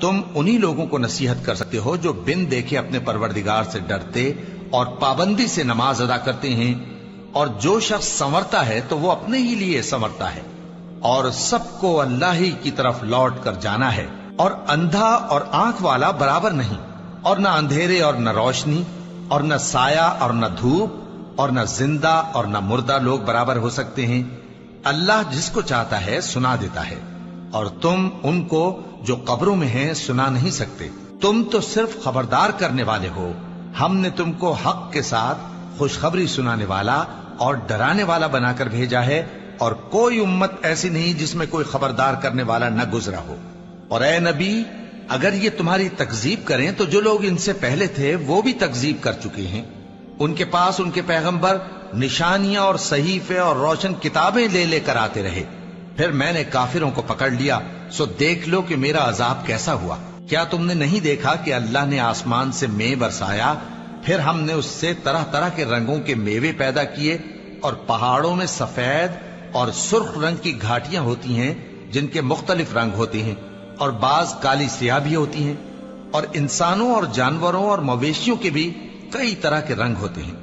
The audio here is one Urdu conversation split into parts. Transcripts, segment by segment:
تم انہی لوگوں کو نصیحت کر سکتے ہو جو بن دیکھے اپنے پروردگار سے ڈرتے اور پابندی سے نماز ادا کرتے ہیں، اور جو شخص سنورتا ہے تو وہ اپنے ہی لیے سنورتا ہے، اور سب کو اللہ ہی کی طرف لوٹ کر جانا ہے۔ اور اندھا اور آنکھ والا برابر نہیں، اور نہ اندھیرے اور نہ روشنی، اور نہ سایہ اور نہ دھوپ، اور نہ زندہ اور نہ مردہ لوگ برابر ہو سکتے ہیں۔ اللہ جس کو چاہتا ہے سنا دیتا ہے، اور تم ان کو جو قبروں میں ہیں سنا نہیں سکتے۔ تم تو صرف خبردار کرنے والے ہو، ہم نے تم کو حق کے ساتھ خوشخبری سنانے والا اور ڈرانے والا بنا کر بھیجا ہے، اور کوئی امت ایسی نہیں جس میں کوئی خبردار کرنے والا نہ گزرا ہو۔ اور اے نبی، اگر یہ تمہاری تکذیب کریں تو جو لوگ ان سے پہلے تھے وہ بھی تکذیب کر چکے ہیں۔ ان کے پاس ان کے پیغمبر نشانیاں اور صحیفے اور روشن کتابیں لے لے کر آتے رہے، پھر میں نے کافروں کو پکڑ لیا، سو دیکھ لو کہ میرا عذاب کیسا ہوا۔ کیا تم نے نہیں دیکھا کہ اللہ نے آسمان سے مے برسایا، پھر ہم نے اس سے طرح طرح کے رنگوں کے میوے پیدا کیے، اور پہاڑوں میں سفید اور سرخ رنگ کی گھاٹیاں ہوتی ہیں جن کے مختلف رنگ ہوتے ہیں، اور بعض کالی سیاہ بھی ہوتی ہیں، اور انسانوں اور جانوروں اور مویشیوں کے بھی کئی طرح کے رنگ ہوتے ہیں۔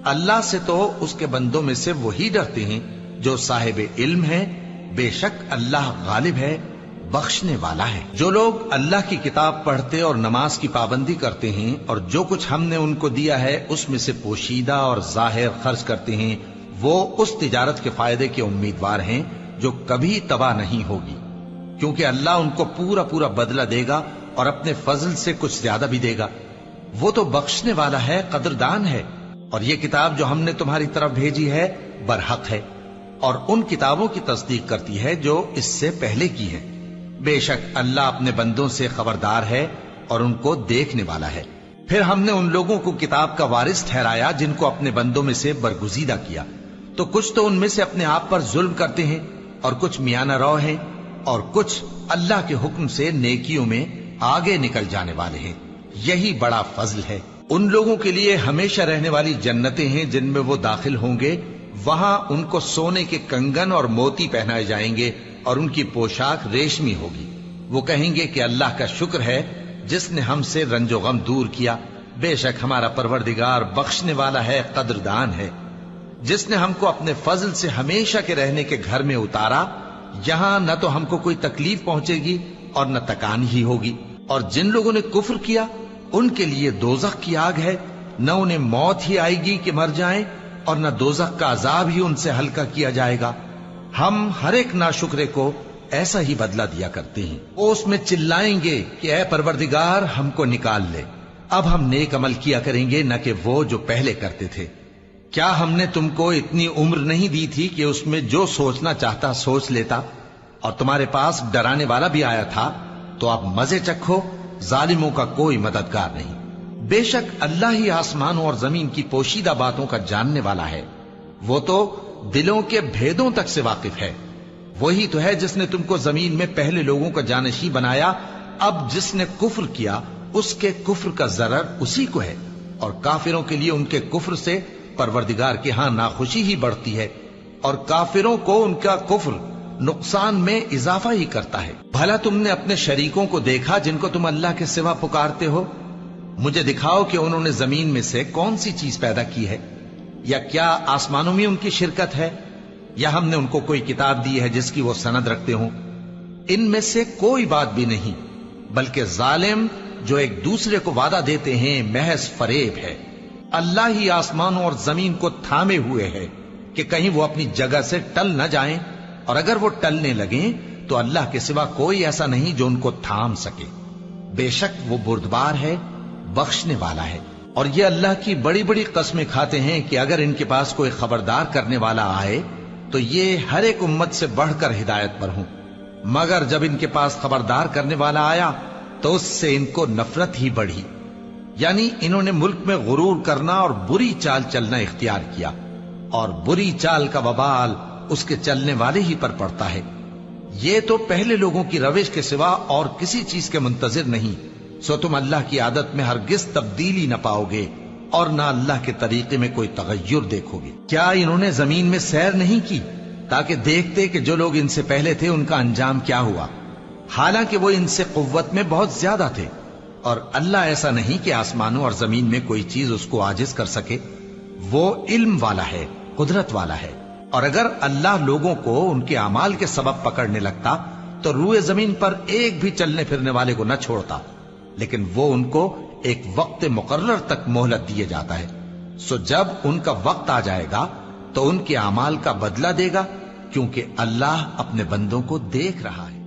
اللہ سے تو اس کے بندوں میں سے وہی ڈرتے ہیں جو صاحب علم ہے، بے شک اللہ غالب ہے، بخشنے والا ہے۔ جو لوگ اللہ کی کتاب پڑھتے اور نماز کی پابندی کرتے ہیں، اور جو کچھ ہم نے ان کو دیا ہے اس میں سے پوشیدہ اور ظاہر خرچ کرتے ہیں، وہ اس تجارت کے فائدے کے امیدوار ہیں جو کبھی تباہ نہیں ہوگی، کیونکہ اللہ ان کو پورا پورا بدلہ دے گا اور اپنے فضل سے کچھ زیادہ بھی دے گا۔ وہ تو بخشنے والا ہے، قدردان ہے۔ اور یہ کتاب جو ہم نے تمہاری طرف بھیجی ہے برحق ہے، اور ان کتابوں کی تصدیق کرتی ہے جو اس سے پہلے کی ہے۔ بے شک اللہ اپنے بندوں سے خبردار ہے اور ان کو دیکھنے والا ہے۔ پھر ہم نے ان لوگوں کو کتاب کا وارث ٹھہرایا جن کو اپنے بندوں میں سے برگزیدہ کیا، تو کچھ تو ان میں سے اپنے آپ پر ظلم کرتے ہیں، اور کچھ میانہ رو ہیں، اور کچھ اللہ کے حکم سے نیکیوں میں آگے نکل جانے والے ہیں۔ یہی بڑا فضل ہے۔ ان لوگوں کے لیے ہمیشہ رہنے والی جنتیں ہیں جن میں وہ داخل ہوں گے، وہاں ان کو سونے کے کنگن اور موتی پہنائے جائیں گے، اور ان کی پوشاک ریشمی ہوگی۔ وہ کہیں گے کہ اللہ کا شکر ہے جس نے ہم سے رنج و غم دور کیا، بے شک ہمارا پروردگار بخشنے والا ہے، قدردان ہے۔ جس نے ہم کو اپنے فضل سے ہمیشہ کے رہنے کے گھر میں اتارا، یہاں نہ تو ہم کو کوئی تکلیف پہنچے گی اور نہ تکان ہی ہوگی۔ اور جن لوگوں نے کفر کیا ان کے لیے دوزخ کی آگ ہے، نہ انہیں موت ہی آئے گی کہ مر جائیں، اور نہ دوزخ کا عذاب ہی ان سے ہلکا کیا جائے گا۔ ہم ہر ایک ناشکرے کو ایسا ہی بدلہ دیا کرتے ہیں۔ وہ اس میں چلائیں گے کہ اے پروردگار ہم کو نکال لے، اب ہم نیک عمل کیا کریں گے نہ کہ وہ جو پہلے کرتے تھے۔ کیا ہم نے تم کو اتنی عمر نہیں دی تھی کہ اس میں جو سوچنا چاہتا سوچ لیتا، اور تمہارے پاس ڈرانے والا بھی آیا تھا؟ تو اب مزے چکھو، ظالموں کا کوئی مددگار نہیں۔ بے شک اللہ ہی آسمانوں اور زمین کی پوشیدہ باتوں کا جاننے والا ہے، وہ تو دلوں کے بھیدوں تک سے واقف ہے۔ وہی تو ہے جس نے تم کو زمین میں پہلے لوگوں کا جانشین بنایا، اب جس نے کفر کیا اس کے کفر کا ضرر اسی کو ہے، اور کافروں کے لیے ان کے کفر سے پروردگار کے ہاں ناخوشی ہی بڑھتی ہے، اور کافروں کو ان کا کفر نقصان میں اضافہ ہی کرتا ہے۔ بھلا تم نے اپنے شریکوں کو دیکھا جن کو تم اللہ کے سوا پکارتے ہو؟ مجھے دکھاؤ کہ انہوں نے زمین میں سے کون سی چیز پیدا کی ہے، یا کیا آسمانوں میں ان کی شرکت ہے، یا ہم نے ان کو کوئی کتاب دی ہے جس کی وہ سند رکھتے ہوں؟ ان میں سے کوئی بات بھی نہیں، بلکہ ظالم جو ایک دوسرے کو وعدہ دیتے ہیں محض فریب ہے۔ اللہ ہی آسمانوں اور زمین کو تھامے ہوئے ہے کہ کہیں وہ اپنی جگہ سے ٹل نہ جائیں، اور اگر وہ ٹلنے لگیں تو اللہ کے سوا کوئی ایسا نہیں جو ان کو تھام سکے۔ بے شک وہ بردبار ہے، بخشنے والا ہے۔ اور یہ اللہ کی بڑی بڑی قسمیں کھاتے ہیں کہ اگر ان کے پاس کوئی خبردار کرنے والا آئے تو یہ ہر ایک امت سے بڑھ کر ہدایت پر ہوں، مگر جب ان کے پاس خبردار کرنے والا آیا تو اس سے ان کو نفرت ہی بڑھی، یعنی انہوں نے ملک میں غرور کرنا اور بری چال چلنا اختیار کیا، اور بری چال کا وبال اس کے چلنے والے ہی پر پڑتا ہے۔ یہ تو پہلے لوگوں کی روش کے سوا اور کسی چیز کے منتظر نہیں، سو تم اللہ کی عادت میں ہرگز تبدیلی نہ پاؤ گے، اور نہ اللہ کے طریقے میں کوئی تغیر دیکھو گے۔ کیا انہوں نے زمین میں سیر نہیں کی تاکہ دیکھتے کہ جو لوگ ان سے پہلے تھے ان کا انجام کیا ہوا؟ حالانکہ وہ ان سے قوت میں بہت زیادہ تھے، اور اللہ ایسا نہیں کہ آسمانوں اور زمین میں کوئی چیز اس کو عاجز کر سکے۔ وہ علم والا ہے، قدرت والا ہے، اور اگر اللہ لوگوں کو ان کے اعمال کے سبب پکڑنے لگتا تو روئے زمین پر ایک بھی چلنے پھرنے والے کو نہ چھوڑتا، لیکن وہ ان کو ایک وقت مقرر تک مہلت دیے جاتا ہے۔ سو جب ان کا وقت آ جائے گا تو ان کے اعمال کا بدلہ دے گا، کیونکہ اللہ اپنے بندوں کو دیکھ رہا ہے۔